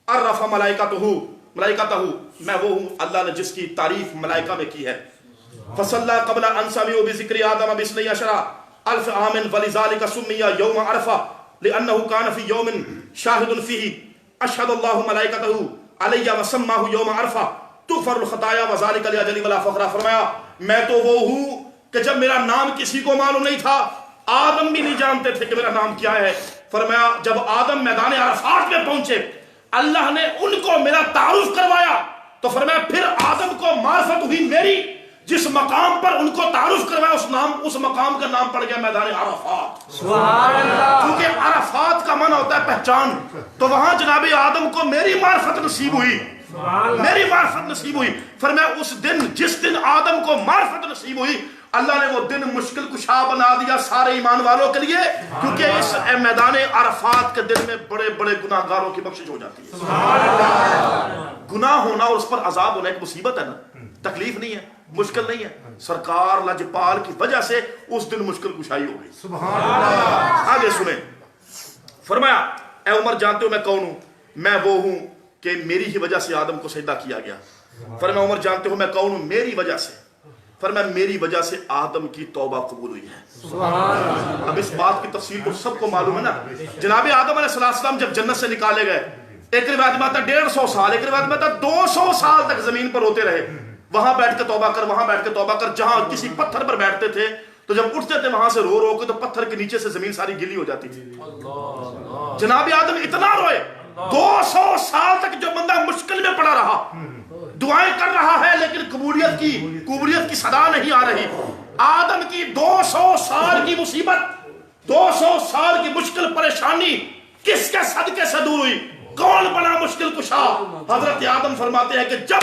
عرف ملائکتہ، میں وہ ہوں اللہ نے جس کی تعریف ملائکہ میں کی ہے، فصلی قبل ان سمعوا بذکر آدم باثنی عشر الف عام ولذلك سمي يوم عرفہ لانه كان في يوم شاهد فيه اشهد الله ملائکته علی وسماه يوم عرفہ تغفر الخطايا وذلك لاجل ولا فخر۔ فرمایا میں تو وہ ہوں کہ جب میرا نام کسی کو معلوم نہیں تھا، آدم بھی نہیں جانتے تھے کہ میرا نام کیا ہے، فرمایا جب آدم میدان عرفات میں پہنچے اللہ نے ان کو میرا تعارف کروایا، تو فرمایا پھر آدم کو معرفت ہوئی میری، جس مقام پر ان کو تعارف کروایا اس مقام کا نام پڑ گیا میدان عرفات۔ سبحان اللہ، کیونکہ عرفات کا معنی ہوتا ہے پہچان، تو وہاں جناب آدم کو میری معرفت نصیب ہوئی، میری معرفت نصیب ہوئی۔ فرمایا اس دن، جس دن آدم کو معرفت نصیب ہوئی، اللہ نے وہ دن مشکل کشا بنا دیا سارے ایمان والوں کے لیے، کیونکہ اس میدان عرفات کے دن میں بڑے بڑے گناہ گاروں کی بخشش ہو جاتی ہے۔ گناہ ہونا اور اس پر عذاب ہونا ایک مصیبت ہے نا، تکلیف نہیں ہے، مشکل نہیں ہے، سرکار لاجپال کی وجہ سے اس دن مشکل کشائی ہو گئی۔ سبحان اللہ۔ آگے سنیں، فرمایا اے عمر جانتے ہو میں کون ہوں؟ میں وہ ہوں کہ میری ہی وجہ سے آدم کو سجدہ کیا گیا۔ فرمایا عمر جانتے ہو میں کون ہوں؟ میری وجہ سے، فرمایا میری وجہ سے آدم کی توبہ قبول ہوئی ہے۔ سبحان اللہ۔ اب اس بات کی تفصیل تو سب کو معلوم ہے نا، جناب آدم علیہ السلام جب جنت سے نکالے گئے، ایک روایت میں آتا 150 سال، ایک روایت میں آتا 200 سال تک زمین پر ہوتے رہے، وہاں بیٹھ کے توبہ کر، وہاں بیٹھ کے توبہ کر، جہاں کسی پتھر پر بیٹھتے تھے تو جب اٹھتے تھے وہاں سے رو رو کے تو پتھر کے نیچے سے زمین ساری گیلی ہو جاتی تھی۔ جناب آدم اتنا روئے، 200 سال تک جو بندہ مشکل میں پڑا رہا، دعائیں کر رہا ہے لیکن قبولیت کی صدا نہیں آ رہی۔ آدم کی 200 سال کی مصیبت، 200 سال کی مشکل پریشانی، کس کے صدقے سے دور ہوئی؟ کون بنا مشکل کشا؟ حضرت آدم فرماتے ہیں کہ جب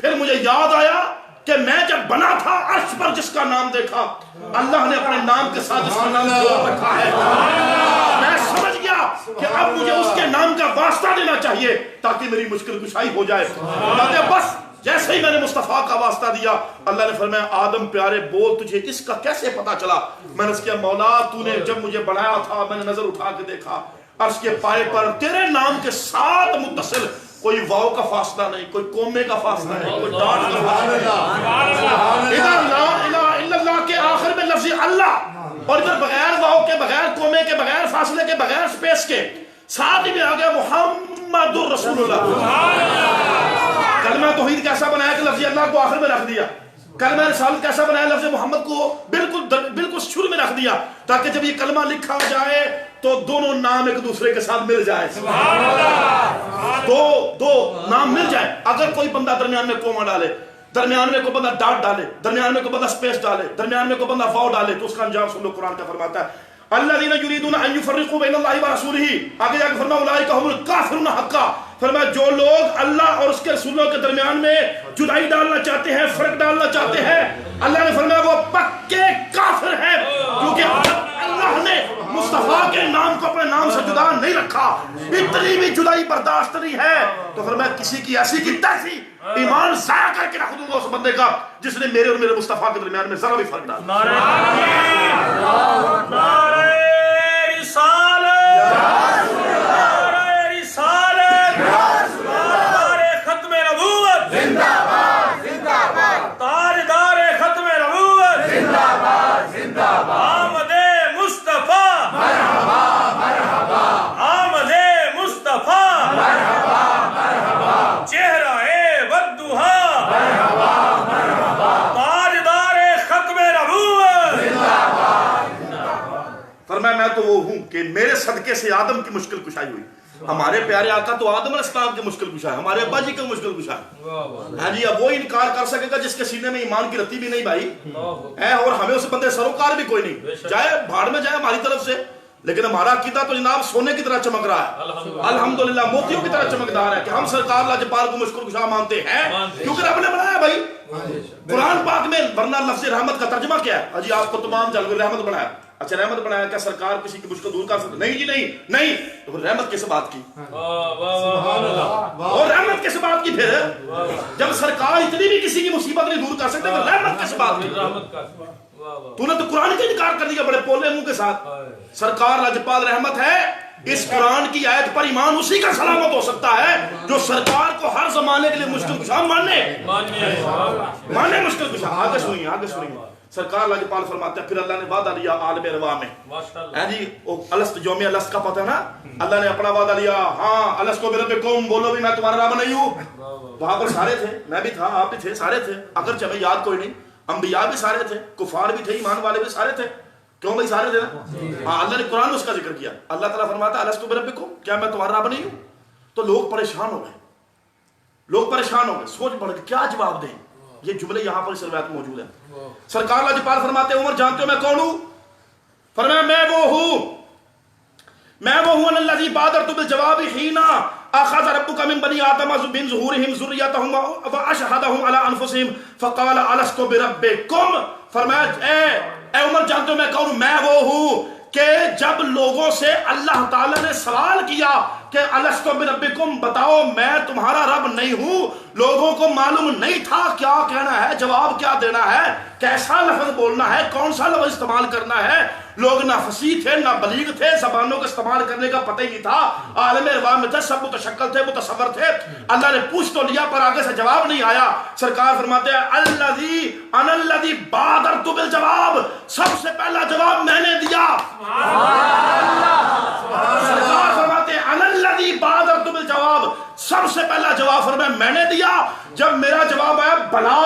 پھر مجھے یاد آیا کہ میں جب بنا تھا عرش پر جس کا نام دیکھا، اللہ نے اپنے نام کے ساتھ اس کا نام جوڑ رکھا ہے، میں سمجھ گیا کہ اب مجھے اس کے نام کا واسطہ دینا چاہیے تاکہ میری مشکل کشائی ہو جائے۔ بس جیسے ہی میں نے مصطفیٰ کا واسطہ دیا، اللہ نے فرمایا آدم پیارے بول تجھے اس کا کیسے پتا چلا؟ میں نے کہا مولا تو نے جب مجھے بنایا تھا میں نے نظر اٹھا کے دیکھا عرش کے پائے پر تیرے نام کے ساتھ متصل کوئی واو کا فاصلہ نہیں، کوئی کومے کا فاصلہ نہیں، کوئی ڈاٹ کا فاصلہ نہیں، ادھر لا الہ الا اللہ کے آخر میں لفظ اللہ اور ادھر بغیر واو کے، بغیر کومے کے، بغیر فاصلے کے، بغیر سپیس کے، ساتھ ہی میں آ گیا محمد الرسول اللہ۔ کلمہ توحید کیسا بنایا کہ لفظ اللہ کو آخر میں رکھ دیا؟ کلمہ رسالت کیسا بنایا؟ لفظ محمد کو بالکل شروع میں رکھ دیا تاکہ جب یہ کلمہ لکھا جائے تو دونوں نام ایک دوسرے کے ساتھ مل جائے، دو نام مل جائے۔ اگر کوئی بندہ درمیان میں کوما ڈالے، درمیان میں کوئی بندہ ڈاٹ ڈالے، درمیان میں کوئی بندہ سپیس ڈالے، درمیان میں کوئی بندہ واو ڈالے تو اس کا انجام سن لو، قرآن کا فرماتا ہے الذین یریدون ان یفرقوا بین اللہ ورسولہ، آگے جا کے فرمایا اولئک هم الکافرون حقا، فرمایا جو لوگ اللہ اور اس کے رسولوں کے درمیان میں جدائی ڈالنا چاہتے ہیں، فرق ڈالنا چاہتے ہیں، اللہ نے فرمایا وہ پکے کافر ہیں، کیونکہ اللہ نے مصطفیٰ کے نام کو اپنے نام سے جدا نہیں رکھا، اتنی بھی جدائی برداشت نہیں ہے تو فرمایا کسی کی ایسی کی تیسی ایمان ضائع کر کے رکھ دوں گا اس بندے کا جس نے میرے اور میرے مصطفیٰ کے درمیان میں ذرا بھی فرق ڈالا۔ نعرہ رسالت، نعرہ رسالت، نعرہ ختم نبوت، زندہ باد، زندہ باد، تاجدار ختم نبوت، زندہ باد، زندہ باد، آمد مصطفیٰ، مرحبا مرحبا، آمد مصطفیٰ، مرحبا مرحبا، چہرہ والدہا، مرحبا مرحبا، تاجدار ختم نبوت، زندہ باد۔ فرمایا میں تو وہ ہوں کہ میرے صدقے سے آدم کی مشکل کشائی ہوئی۔ ہمارے پیارے آقا تو آدم علیہ السلام کی مشکل کشا ہے، ہمارے ابا جی کی مشکل کشا ہے۔ ہاں جی، اب وہ انکار کر سکے گا جس کے سینے میں ایمان کی رتی بھی نہیں بھائی ہے، اور ہمیں اس بندے سروکار بھی کوئی نہیں، چاہے بھاڑ میں جائے ہماری طرف سے، لیکن ہمارا عقیدہ تو جناب سونے کی طرح چمک رہا ہے، الحمدللہ موتیوں کی طرح چمکدار ہے کہ ہم سرکار لاجپال کو مشکل کشا مانتے ہیں کیونکہ رب نے بنایا بھائی قرآن پاک میں۔ ورنہ لفظ رحمت کا ترجمہ کیا ہے؟ جی آپ کو تمام جلوے رحمت بنایا، اچھا رحمت بنایا، کیا سرکار کسی کی مشکل دور کر سکتے؟ نہیں جی نہیں، تو رحمت کس بات کی؟ اور رحمت کس بات کی پھر؟ جب سرکار اتنی بھی کسی کی مصیبت نہیں دور کر سکتے تو رحمت کس بات کی؟ تو نے تو قرآن کا انکار کر دیا بڑے پولے منہ کے ساتھ۔ سرکار لاجپال رحمت ہے، اس قرآن کی آیت پر ایمان اسی کا سلامت ہو سکتا ہے جو سرکار کو ہر زمانے کے لیے مشکل کشا مانے مشکل کشا۔ آگے سنیے سرکار لاجپال فرماتے ہیں پھر اللہ نے وعدہ لیا عالم روا میں، جی الست یوم الست کا پتہ نا، اللہ نے اپنا وعدہ لیا، ہاں الست بربکم، بولو بھی میں تمہارا رب نہیں ہوں۔ وہاں پر سارے تھے، میں بھی تھا، آپ بھی تھے، سارے تھے، اگرچہ ہمیں یاد کوئی نہیں، انبیاء بھی سارے تھے، کفار بھی تھے، ایمان والے بھی سارے تھے، کیوں بھائی سارے تھے نا؟ ہاں اللہ نے قرآن میں اس کا ذکر کیا، اللہ تعالیٰ فرماتا ہے الست بربکم، کیا میں تمہارا رب نہیں ہوں؟ تو لوگ پریشان ہو گئے، سوچ پڑ گئے کیا جواب دیں۔ یہ جملے یہاں پر اس روایت میں موجود ہیں۔ سرکار لاجپال فرماتے ہیں عمر جانتے ہو میں کون ہوں؟ فرمایا میں وہ ہوں الذی بادرت بالجواب حین اخذ ربک من بنی آدم من ظہورہم ذریتہم واشہدہم علی انفسہم فقال الست بربکم، فرمایا اے عمر جانتے ہو میں کون ہوں؟ میں وہ ہوں کہ جب لوگوں سے اللہ تعالیٰ نے سوال کیا کہ الست بربکم، بتاؤ میں تمہارا رب نہیں ہوں، لوگوں کو معلوم نہیں تھا کیا کہنا ہے، جواب کیا دینا ہے، کیسا لفظ بولنا ہے، کون سا لفظ استعمال کرنا ہے، لوگ نہ فصیح تھے نہ بلیغ تھے، زبانوں کا استعمال کرنے کا پتہ ہی نہیں تھا، عالم روا میں تھے، سب متشکل تھے، متصور تھے، اللہ نے پوچھ تو لیا پر آگے سے جواب نہیں آیا۔ سرکار فرماتے ہیں الذی بادرت بالجواب، سب سے پہلا جواب میں نے دیا۔ سرکار فرماتے ہیں الذی بادرت بالجواب، سب سے پہلا جواب فرمایا میں نے دیا۔ جب میرا جواب آیا بلا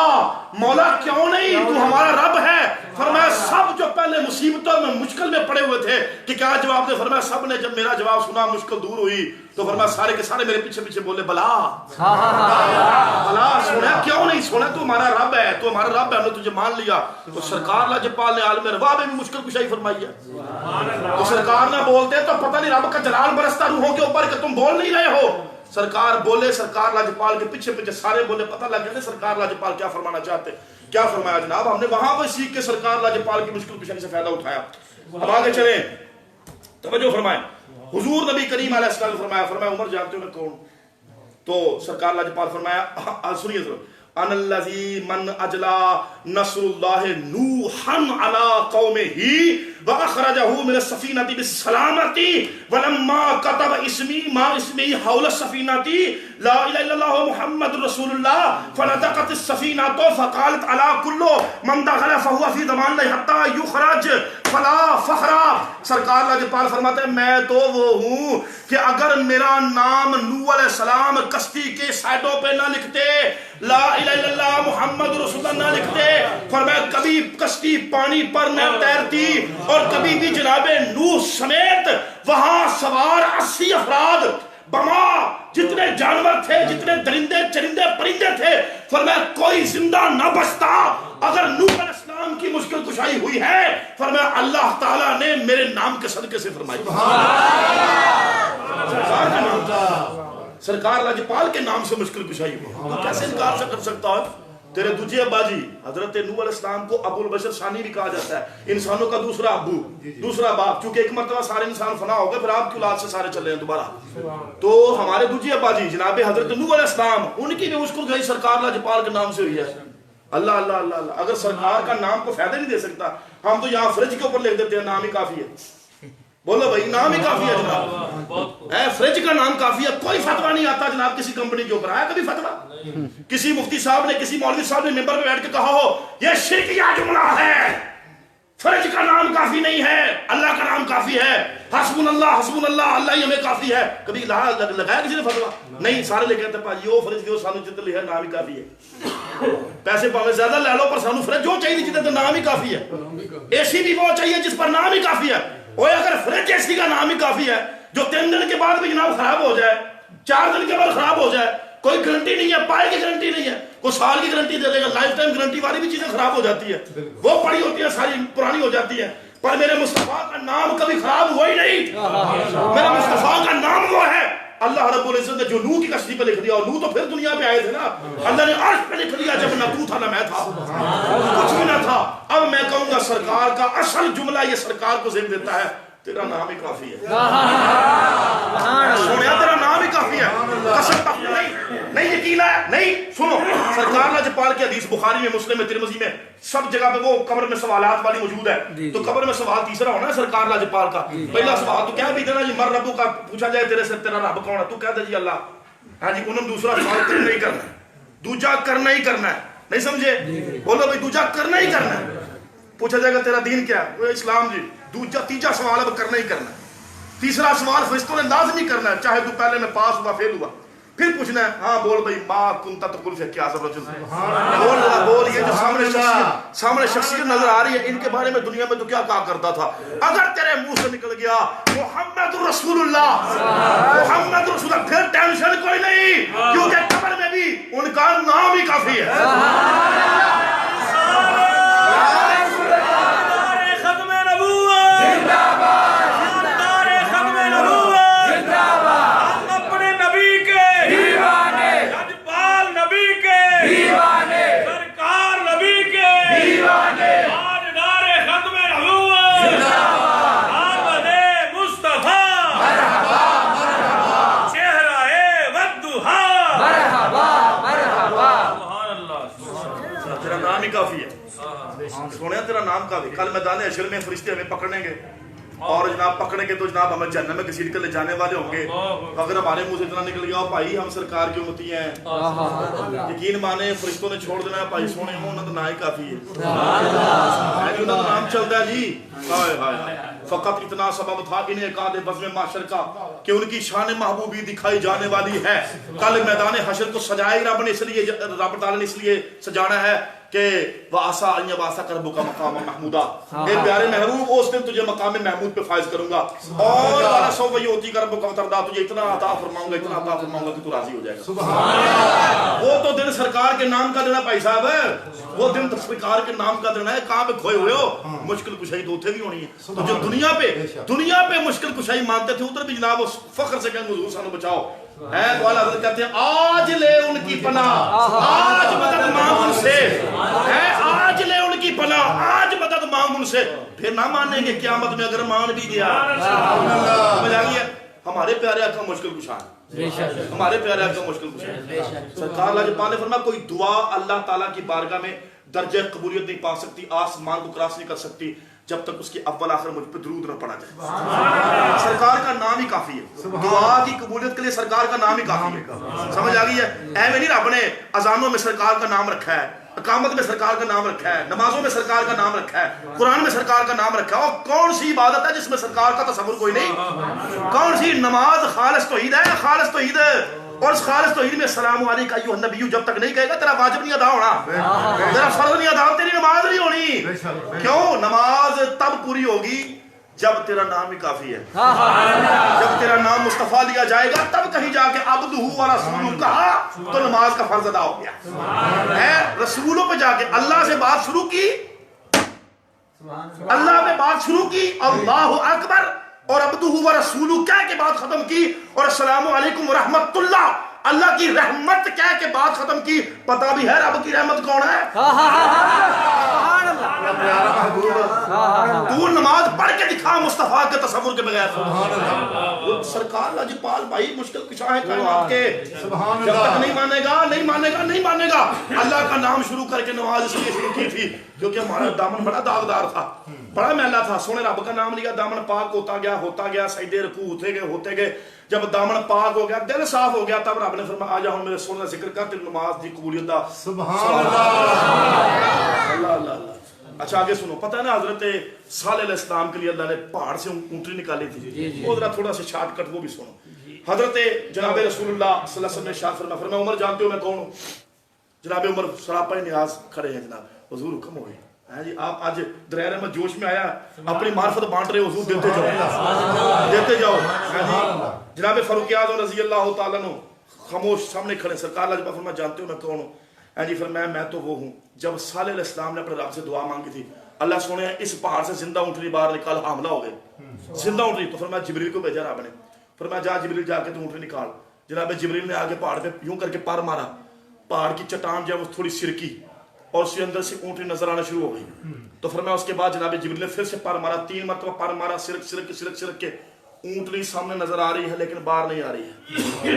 مولا کیوں نہیں، تو ہمارا رب ہے، فرمایا سب جو پہلے مصیبتوں میں مشکل میں پڑے ہوئے تھے کہ کیا جواب دے، فرمایا سب نے جب میرا جواب سنا مشکل دور ہوئی تو فرمایا سارے کے سارے میرے پیچھے پیچھے بولے بلا بلا سونا کیوں نہیں سونا، تو ہمارا رب ہے، تو ہمارا رب ہے، ہم نے تجھے مان لیا۔ تو سرکار لاجپال نے عالم روا میں بھی مشکل کشائی فرمائی ہے۔ تو سرکار نہ بولتے تو پتہ نہیں رب کا جلال برستا روحوں کے اوپر کہ تم بول نہیں رہے ہو۔ سرکار بولے، سرکار لاجپال کے پیچھے پیچھے سارے بولے، پتہ لگ گیا سرکار لاجپال کیا فرمانا چاہتے۔ کیا فرمایا جناب، ہم نے وہاں پہ سیکھ کے سرکار لاجپال کی مشکل کشائی سے فائدہ اٹھایا۔ اب آگے چلیں، توجہ فرمائیں، حضور نبی کریم علیہ السلام فرمایا، فرمایا عمر جانتے ہو میں کون؟ تو سرکار لاجپال فرمایا، سنیے ضرور، ان الذی من اجلا نصر اللہ نوحا علی قومہ واخرجہ من السفینہ بالسلامۃ ولما كتب اسمی ما اسمی حول السفینہ لا الہ الا اللہ محمد رسول اللہ فنطقت السفینہ فقالت علی کل من دخل فهو فی ضمان اللہ حتی یخرج فلا فخر۔ سرکار لاجپال فرماتے ہیں میں تو وہ ہوں کہ اگر میرا نام نوح علیہ السلام کشتی کے سائڈوں پہ نہ لکھتے، لا الہ الا اللہ محمد رسول اللہ نہ لکھتے، فرمایا کبھی کشتی پانی پر نہ تیرتی، اور کبھی بھی جناب نوح سمیت وہاں سوار 80 افراد بما جتنے جانور تھے، جتنے درندے چرندے پرندے تھے، فرمایا کوئی زندہ نہ بچتا اگر نوح علیہ السلام کی مشکل کشائی ہوئی ہے، فرمایا اللہ تعالیٰ نے میرے نام کے صدقے سے فرمائی۔ سرکار لاجپال کے نام سے مشکل کشائی ہوئی، تو کیسے انکار سے کر سکتا ہے؟ تیرے دوجے ابا جی حضرت نوح علیہ السلام کو ابو البشر ثانی بھی کہا جاتا ہے، انسانوں کا دوسرا ابو، دوسرا باپ، کیونکہ ایک مرتبہ سارے انسان فنا ہو گئے، پھر آپ کی اولاد سے سارے چلے ہیں دوبارہ۔ تو ہمارے دوجے ابا جی جناب حضرت نوح علیہ السلام، ان کی بھی مشکل کشائی سرکار لاجپال کے نام سے ہوئی ہے۔ اللہ اللہ اللہ اللہ، اگر سرکار کا نام کو فائدہ نہیں دے سکتا، ہم تو یہاں فرج کے اوپر لکھ دیتے ہیں نام ہی کافی ہے۔ بولو بھائی نام ہی کافی ہے جناب، فرج کا نام کافی ہے، کوئی فتویٰ نہیں آتا جناب کسی کمپنی کے اوپر، آیا کبھی فتویٰ؟ کسی مفتی صاحب نے، کسی مولوی صاحب نے ممبر پہ بیٹھ کے کہا ہو یہ شرکیہ جملہ ہے، فرج کا نام کافی نہیں ہے، اللہ کا نام کافی ہے، حسبنا اللہ اللہ ہی ہمیں کافی ہے، کبھی لگایا کسی نے فتویٰ؟ نہیں، سارے لے کہتے ہیں وہ فرج دیو سانو جتنے لے ہے نام ہی کافی ہے، پیسے پاوے زیادہ لے لو پر سانو فرج جو چاہیے جتنے تو نام ہی کافی ہے، اے سی بھی وہ چاہیے جس پر نام ہی کافی ہے۔ اور اگر فرج اے سی کا نام ہی کافی ہے جو 3 دن کے بعد بھی جناب خراب ہو جائے، 4 دن کے بعد خراب ہو جائے، کوئی گارنٹی نہیں ہے، پائے کی گارنٹی نہیں ہے، کوئی سال کی گارنٹی دے دے گا، لائف ٹائم گارنٹی والی بھی چیزیں خراب ہو جاتی ہے، وہ پڑی ہوتی ہیں ساری پرانی ہو جاتی ہیں، پر میرے مصطفیٰ کا نام کبھی خراب ہوا ہی نہیں۔ میرے مصطفیٰ کا نام وہ ہے، اللہ رب العزت نے جو نوح کی کشتی پہ لکھ دیا، اور نوح تو پھر دنیا پہ آئے تھے نا، اللہ نے عرش پہ لکھ دیا جب نہ تو تھا نہ میں تھا، کچھ بھی نہ تھا۔ اب میں کہوں گا سرکار کا اصل جملہ یہ سرکار کو ذکر دیتا ہے، تیرا نام ہی کافی ہے، سنیا تیرا نام ہی کافی ہے، نہیں یقین ہے نہیں۔ سنو سرکار لاجپال کی حدیث بخاری میں، مسلم میں، ترمذی میں، سب جگہ پہ وہ قبر میں سوالات والی موجود ہے، تو قبر میں سوال تیسرا ہونا ہے سرکار لاجپال کا۔ پہلا سوال تو کیا بھی دینا جی مر ربو کا، پوچھا جائے تیرے سے تیرا رب کون ہے، تو کہہ دے جی اللہ، ہاں جی انہوں دوسرا سوال کرنا ہی کرنا ہے، دوجا کرنا ہی کرنا ہے، نہیں سمجھے؟ بولو بھائی دوجا کرنا ہی کرنا ہے۔ پوچھا جائے گا تیرا دین کیا ہے، وہ اسلام جی، تیجا سوال اب کرنا ہی کرنا ہے، تیسرا سوال فرشتوں نے لازمی کرنا ہے، چاہے تو پہلے میں پاس ہوا فیل ہوا، پھر پوچھنا ہے ہاں بول بھائی ما کنتا تقول فی کیا سب رجل، بول یہ جو سامنے شخصیت نظر آ رہی ہے ان کے بارے میں دنیا میں تو کیا کہا کرتا تھا، اگر تیرے منہ سے نکل گیا محمد رسول اللہ، محمد رسول اللہ، پھر ٹینشن کوئی نہیں، کیونکہ قبر میں بھی ان کا نام ہی کافی ہے۔ سونے تیرا نام کافی، کل میدان حشر میں فرشتے ہمیں پکڑیں گے، اور جناب پکڑیں گے تو جناب ہمیں جہنم میں گھسیٹ کر لے جانے والے ہوں گے، اگر ہمارے منہ سے اتنا نکل گیا بھائی ہم سرکار کی امتی ہیں، یقین مانے فرشتوں نے چھوڑ دینا ہے بھائی سونے انہوں تو نہ ہی کافی ہے، انہوں کا نام چلتا ہے جی، فقط اتنا سبب تھا انہیں قاد بزم معاشر کا کہ ان کی شان محبوبی دکھائی جانے والی ہے، کل میدان حشر کو سجائے رب نے اس لیے، رب تعالی نے اس لیے سجانا ہے کہ وَعَسَىٰ أَن يَبْعَثَكَ رَبُّكَ مَقَامًا مَحْمُودًا، اے پیارے محبوب اس دن تجھے مقام محمود پہ فائز کروں گا، اور وَلَسَوْفَ يُعْطِيكَ رَبُّكَ فَتَرْضَىٰ، تجھے اتنا عطا فرماؤں گا، اتنا عطا فرماؤں گا کہ تو راضی ہو جائے گا۔ وہ تو دن سرکار کے نام کا دن ہے بھائی صاحب، وہ دن سرکار کے نام کا دن ہے۔ کہاں پہ کھوئے ہوئے ہو؟ مشکل کشائی تو اتنے بھی ہونی ہے۔ تو جو دنیا پہ مشکل کشائی مانتے تھے ادھر بھی جناب اس فخر سے کہیں حضور سانو بچاؤ ہے۔ تو اعلیٰ حضرت کہتے ہیں آج لے ان کی پناہ، آج مدد مانگ ان سے ہے، آج لے ان کی پناہ، آج مدد مانگ ان سے، پھر نہ مانیں گے قیامت میں اگر مان بھی گیا۔ سمجھ آ گئی ہے؟ ہمارے پیارے آقا مشکل کشا ہے، ہمارے پیارے آقا مشکل کشا ہے۔ سرکار لاجپال نے فرمایا کوئی دعا اللہ تعالیٰ کی بارگاہ میں درجہ قبولیت نہیں پا سکتی، آسمان کو کراس نہیں کر سکتی جب تک اس کی اول آخر مجھ پہ درود نہ پڑا جائے۔ سرکار کا نام ہی کافی ہے، دعا کی قبولیت کے لیے سرکار کا نام ہی کافی ہے۔ سمجھ آ گئی ہے؟ ایویں نہیں رب نے اذانوں میں سرکار کا نام رکھا ہے، اقامت میں سرکار کا نام رکھا ہے، نمازوں میں سرکار کا نام رکھا ہے، قرآن میں سرکار کا نام رکھا ہے۔ اور کون سی عبادت ہے جس میں سرکار کا تصور کوئی نہیں؟ کون سی نماز؟ خالص توحید ہے، خالص توحید ہے۔ اور اس خالص توحید میں السلام علیکم ایھا النبی جب تک نہیں کہے گا تیرا واجب نہیں ادا ہونا، تیرا فرض نہیں ادا، تیری نماز نہیں ہونی۔ کیوں؟ نماز تب پوری ہوگی جب تیرا نام ہی کافی ہے، جب تیرا نام مصطفیٰ لیا جائے گا تب کہیں جا کے عبدہ و رسولہ کہا تو نماز کا فرض ادا ہو گیا ہے۔ رسولوں پہ جا کے اللہ سے بات شروع کی، اللہ پہ بات شروع کی، اللہ اکبر، اور عبدہ و رسولہ کہہ کے بات ختم کی، اور السلام علیکم ورحمت اللہ، اللہ کی رحمت کہہ کے بات ختم کی۔ پتہ بھی ہے رب کی رحمت کون ہے؟ تو نماز پڑھ کے دکھا مصطفیٰ کے تصور کے بغیر۔ سرکار لاجپال بھائی مشکل کشا ہے کائنات کے، جب تک نہیں مانے گا نہیں مانے گا نہیں مانے گا۔ اللہ کا نام شروع کر کے نماز اس لیے شروع کی تھی کیونکہ ہمارا دامن بڑا داغدار تھا، بڑا میلا تھا۔ سونے رب کا نام لیا، دامن پاک ہوتا گیا، سجدے رکوع ہوتے گئے۔ جب دامن پاک ہو گیا، دل صاف ہو گیا، تب رب نے فرمایا آجا ہوں میرے سونے کا ذکر کر، تیری نماز دی قبولیت دا۔ سبحان اللہ اللہ اللہ۔ اچھا آگے سنو، پتہ ہے نا حضرت صالح علیہ السلام کے لیے اللہ نے پہاڑ سے اونٹنی نکالی تھی، وہ ذرا تھوڑا سا شارٹ کٹ وہ بھی سنو۔ حضرت جناب رسول اللہ صلی اللہ علیہ وسلم نے ارشاد فرمایا عمر جانتے ہو میں کون ہوں؟ جناب عمر سراپا نیاز کھڑے ہیں، جناب حضور حکم ہوئے جی آپ آج دریر احمد جوش میں آیا اپنی معرفت بانٹ رہے، حضور دیتے جاؤ۔ جناب فاروق اعظم رضی اللہ تعالیٰ عنہ خاموش سامنے کھڑے، سرکار لاجپال فرمایا جانتے ہو میں کون ہوں؟ جی فرمایا میں تو وہ ہوں جب صالح علیہ السلام نے اپنے رب سے دعا مانگی تھی، اللہ سونے اس پہاڑ سے زندہ اونٹنی باہر نکال، حاملہ ہو گئے زندہ اونٹنی، تو فرمایا جبریل کو بھیجا رب نے، فرمایا جا جبریل جا کے تو اونٹنی نکال۔ جناب جبریل نے آگے پہاڑ پہ یوں کر کے پر مارا، پہاڑ کی چٹان جو ہے وہ تھوڑی سرکی اور اس کے اندر سے اونٹنی نظر آنا شروع ہو گئی۔ تو فرمایا اس کے بعد جناب جبریل نے پھر سے پر مارا، 3 مرتبہ پر مارا، سرک کے اونٹنی سامنے نظر آ رہی ہے لیکن باہر نہیں آ رہی ہے،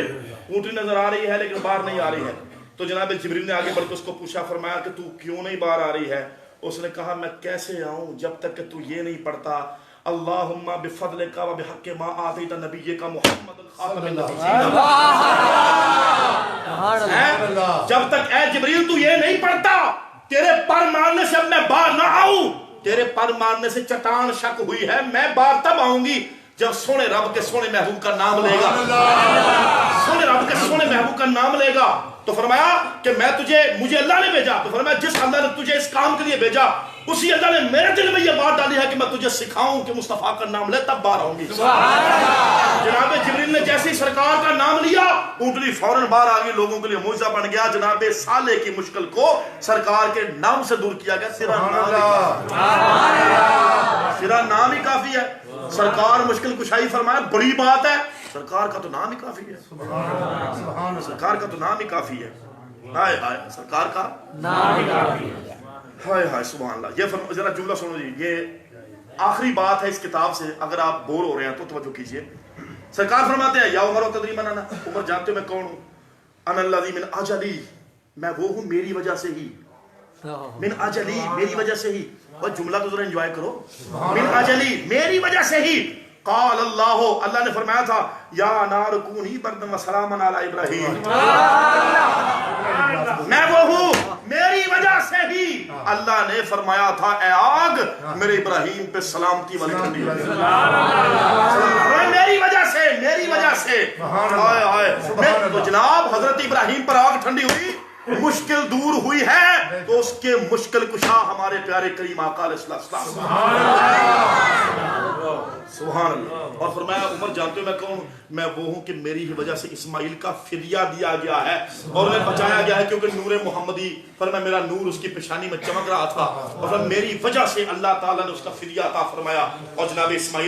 اونٹنی نظر آ رہی ہے لیکن باہر نہیں آ رہی ہے۔ تو جناب جبریل نے آگے بڑھ کے اس کو پوچھا، فرمایا کہ تو کیوں نہیں باہر آ رہی ہے؟ اس نے کہا میں کیسے آؤں جب تک کہ تو یہ نہیں پڑھتا اللہم بفضلک و بحق ما آتیت نبیک محمد خاتم النبیین، جب تک اے جبریل تو یہ نہیں پڑھتا تیرے پر مارنے سے اب میں باہر نہ آؤں، تیرے پر مارنے سے چٹان شک ہوئی ہے، میں باہر تب آؤں گی جب سونے رب کے سونے محبوب کا نام لے گا، سونے رب کے سونے محبوب کا نام لے گا۔ تو فرمایا کہ مجھے اللہ نے بھیجا، تو فرمایا جس اللہ نے تجھے اس کام کے لیے بھیجا اسی اللہ نے میرے دل میں یہ بات ڈالی ہے کہ میں تجھے سکھاؤں کہ مصطفیٰ کا نام لے تب باہر آؤں گی۔ جناب جبریل نے جیسے ہی سرکار کا نام لیا اونٹنی فوراً باہر آ گئی، لوگوں کے لیے معجزہ بن گیا۔ جناب صالح کی مشکل کو سرکار کے نام سے دور کیا گیا، تیرا نام ہی کافی ہے۔ سرکار مشکل کشائی فرمایا بڑی بات ہے، سرکار کا تو نام ہی کافی ہے، سرکار کا تو نام ہی کافی ہے، ہائے ہائے سرکار کا نام ہی کافی ہے، ہائے ہائے سبحان اللہ۔ یہ ذرا جملہ سنو جی، یہ آخری بات ہے اس کتاب سے، اگر آپ بور ہو رہے ہیں تو توجہ کیجئے۔ سرکار فرماتے ہیں یا عمر و تدری من انا، عمر جانتے ہو میں کون ہوں؟ انا الذی من اجلی، میں وہ ہوں میری وجہ سے ہی، من اجلی میری وجہ سے ہی، اور جملہ تو ذرا انجوائے کرو، من اجلی میری وجہ سے ہی، قال اللہ نے فرمایا تھا یا نار کونی بردن و سلاما علی ابراہیم، میں وہ ہوں میری وجہ سے ہی اللہ نے فرمایا تھا اے آگ میرے ابراہیم پہ سلامتی والی ٹھنڈی ہوئی، میری وجہ سے تو جناب حضرت ابراہیم پر آگ ٹھنڈی ہوئی مشکل دور ہوئی ہے تو اس کے مشکل کشا ہمارے پیارے کریم آقا علیہ السلام. سبحان اللہ. اور فرمایا عمر جانتے ہو میں کون؟ میں وہ ہوں کہ میری ہی وجہ سے اسماعیل کا فدیہ دیا گیا ہے اور انہیں بچایا گیا ہے کیونکہ نور محمدی فرمایا میرا نور اس کی پیشانی میں چمک رہا تھا اور میری وجہ سے اللہ تعالیٰ نے اس کا فدیہ عطا فرمایا. اور جناب اسماعیل